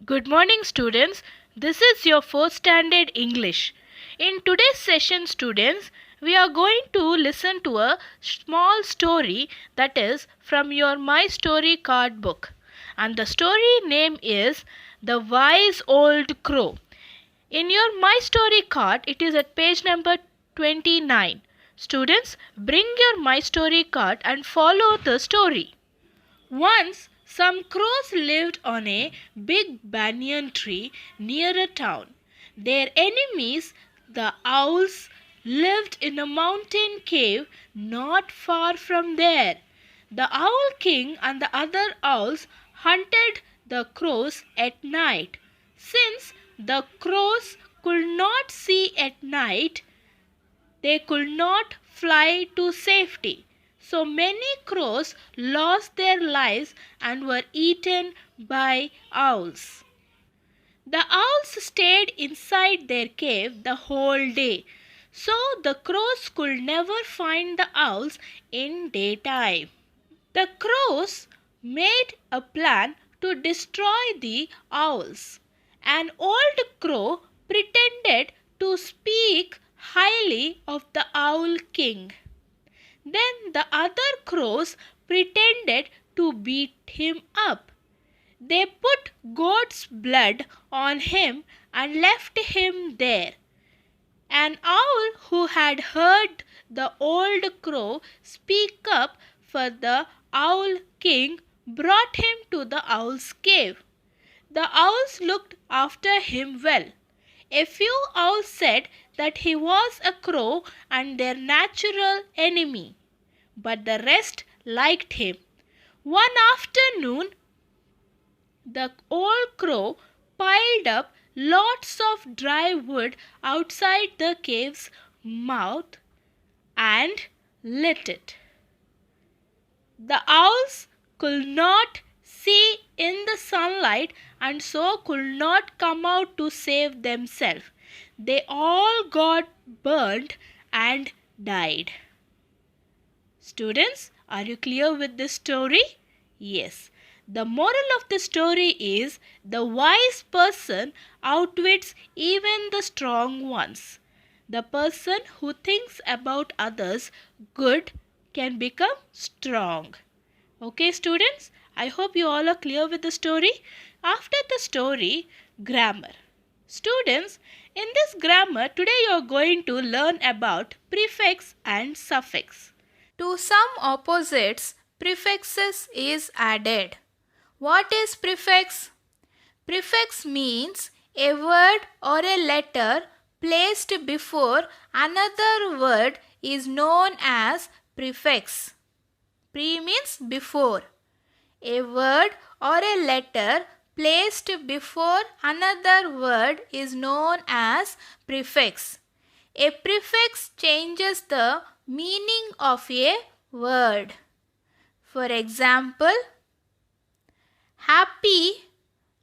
Good morning, students. This is your 4th standard English. In today's session, students, we are going to listen to a small story that is from your My Story card book. And the story name is The Wise Old Crow. In your My Story card, it is at page number 29. Students, bring your My Story card and follow the story. Once, some crows lived on a big banyan tree near a town. Their enemies, the owls, lived in a mountain cave not far from there. The Owl King and the other owls hunted the crows at night. Since the crows could not see at night, they could not fly to safety. So many crows lost their lives and were eaten by owls. The owls stayed inside their cave the whole day, so the crows could never find the owls in daytime. The crows made a plan to destroy the owls. An old crow pretended to speak highly of the Owl King. Then the other crows pretended to beat him up. They put goat's blood on him and left him there. An owl who had heard the old crow speak up for the Owl King brought him to the owl's cave. The owls looked after him well. A few owls said that he was a crow and their natural enemy, but the rest liked him. One afternoon, the old crow piled up lots of dry wood outside the cave's mouth and lit it. The owls could not see in the sunlight and so could not come out to save themselves. They all got burnt and died. Students, are you clear with this story? Yes. The moral of the story is the wise person outwits even the strong ones. The person who thinks about others good can become strong. Okay, students? I hope you all are clear with the story. After the story, grammar. Students, in this grammar, today you are going to learn about prefix and suffix. To some opposites, prefixes is added. What is prefix? Prefix means a word or a letter placed before another word is known as prefix. Pre means before. A word or a letter placed before another word is known as prefix. A prefix changes the meaning of a word. For example, happy,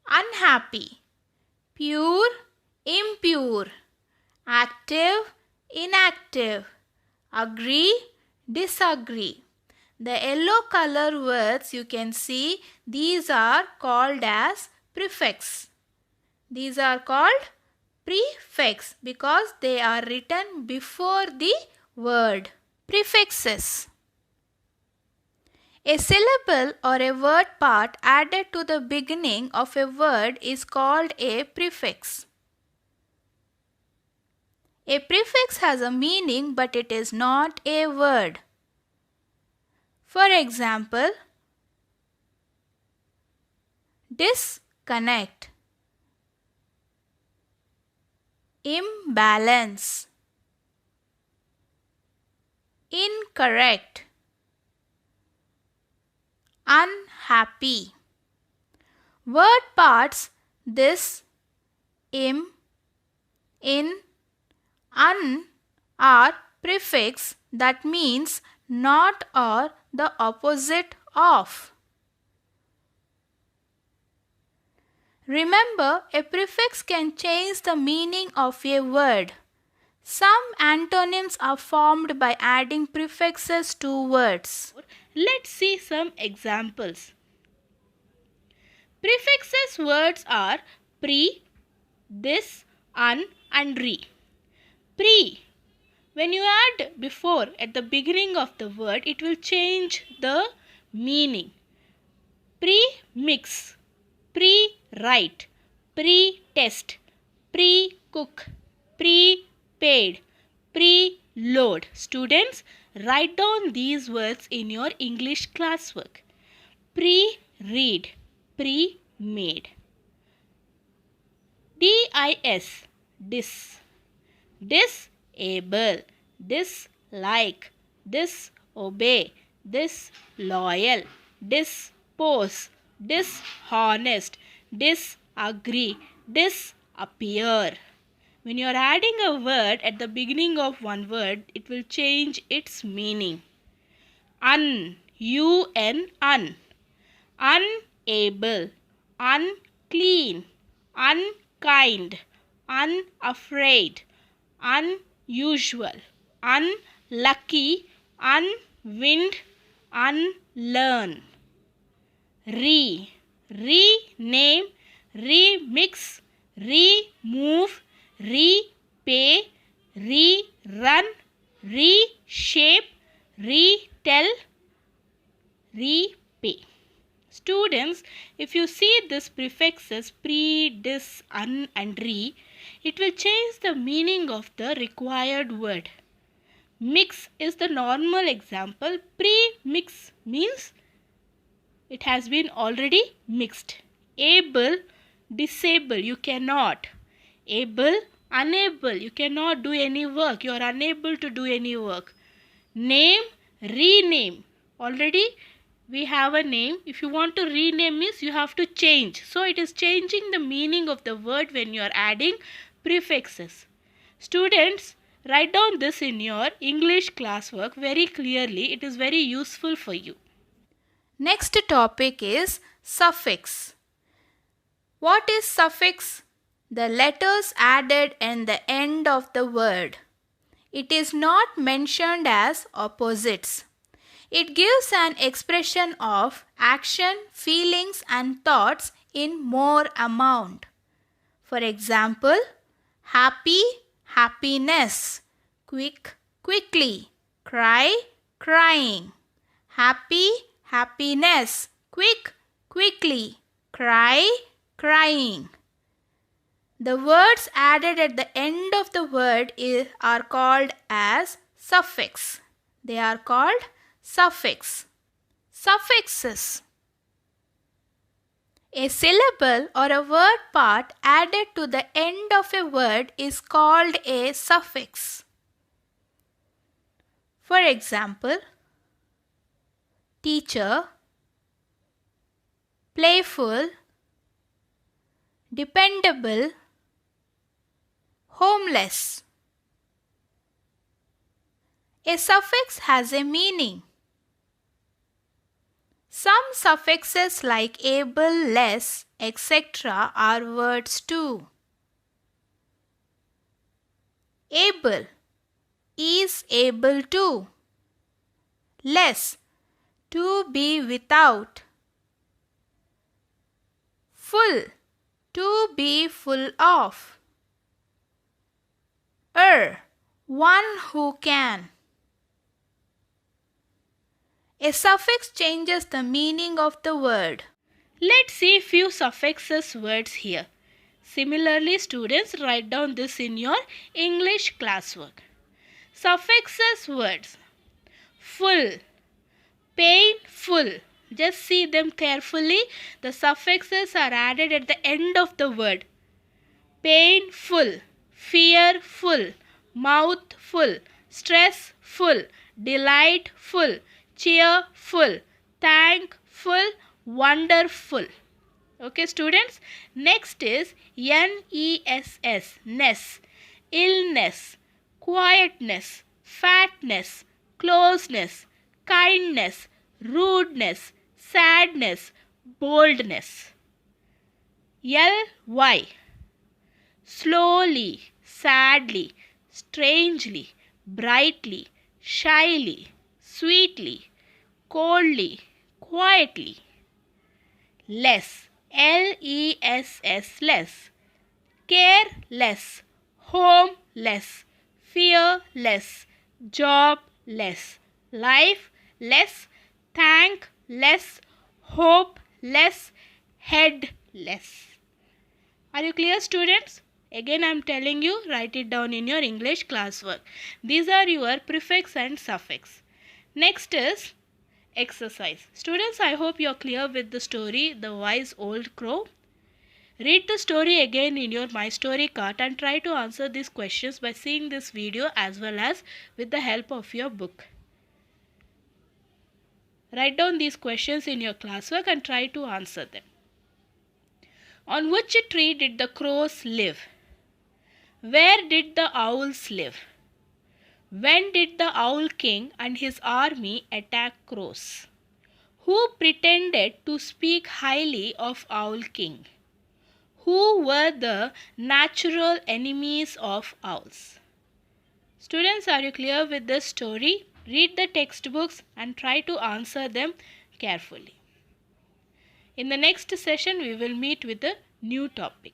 unhappy, pure, impure, active, inactive, agree, disagree. The yellow color words you can see, these are called as prefix. These are called prefix because they are written before the word. Prefixes. A syllable or a word part added to the beginning of a word is called a prefix. A prefix has a meaning but it is not a word. For example, disconnect, imbalance, incorrect, unhappy. Word parts this, in, un are prefix that means not or the opposite of. Remember, a prefix can change the meaning of a word. Some antonyms are formed by adding prefixes to words. Let's see some examples. Prefixes words are pre, this, un and re. Pre. When you add before at the beginning of the word, it will change the meaning. Pre-mix, pre-write, pre-test, pre-cook, pre-paid, pre-load. Students, write down these words in your English classwork. Pre-read, pre-made. DIS, dis. Disable, dislike, disobey, disloyal, dispose, dishonest, disagree, disappear. When you are adding a word at the beginning of one word, it will change its meaning. Un, un, un. Unable, unclean, unkind, unafraid, unusual, unlucky, unwind, unlearn. Rename, remix, remove, repay, rerun, reshape, retell, repay. Students, if you see this prefixes pre, dis, un and re, it will change the meaning of the required word. Mix is the normal example. Pre-mix means it has been already mixed. Able, disable, you cannot. Able, unable, you cannot do any work. You are unable to do any work. Name, rename, already we have a name. If you want to rename means you have to change. So it is changing the meaning of the word when you are adding prefixes. Students, write down this in your English classwork very clearly. It is very useful for you. Next topic is suffix. What is suffix? The letters added in the end of the word. It is not mentioned as opposites. It gives an expression of action, feelings and thoughts in more amount. For example, happy, happiness, quick, quickly, cry, crying. Happy, happiness, quick, quickly, cry, crying. The words added at the end of the word are called as suffix. They are called suffix. Suffixes. A syllable or a word part added to the end of a word is called a suffix. For example, teacher, playful, dependable, homeless. A suffix has a meaning. Some suffixes like able, less, etc. are words too. Able, is able to. Less, to be without. Full, to be full of. One who can. A suffix changes the meaning of the word. Let's see few suffixes words here. Similarly, students, write down this in your English classwork. Suffixes words. Full, painful. Just see them carefully. The suffixes are added at the end of the word. Painful, fearful, mouthful, stressful, delightful, cheerful, thankful, wonderful. Okay, students. Next is NESS, ness, illness, quietness, fatness, closeness, kindness, rudeness, sadness, boldness. LY, slowly, sadly, strangely, brightly, shyly, sweetly, coldly, quietly. Less, L-E-S-S, less. Careless, homeless, fearless, jobless, lifeless, thankless, hopeless, headless. Are you clear, students? Again I am telling you, write it down in your English classwork. These are your prefix and suffix. Next is exercise. Students, I hope you are clear with the story, The Wise Old Crow. Read the story again in your My Story card and try to answer these questions by seeing this video as well as with the help of your book. Write down these questions in your classwork and try to answer them. On which tree did the crows live? Where did the owls live? When did the Owl King and his army attack crows? Who pretended to speak highly of Owl King? Who were the natural enemies of owls? Students, are you clear with this story? Read the textbooks and try to answer them carefully. In the next session, we will meet with a new topic.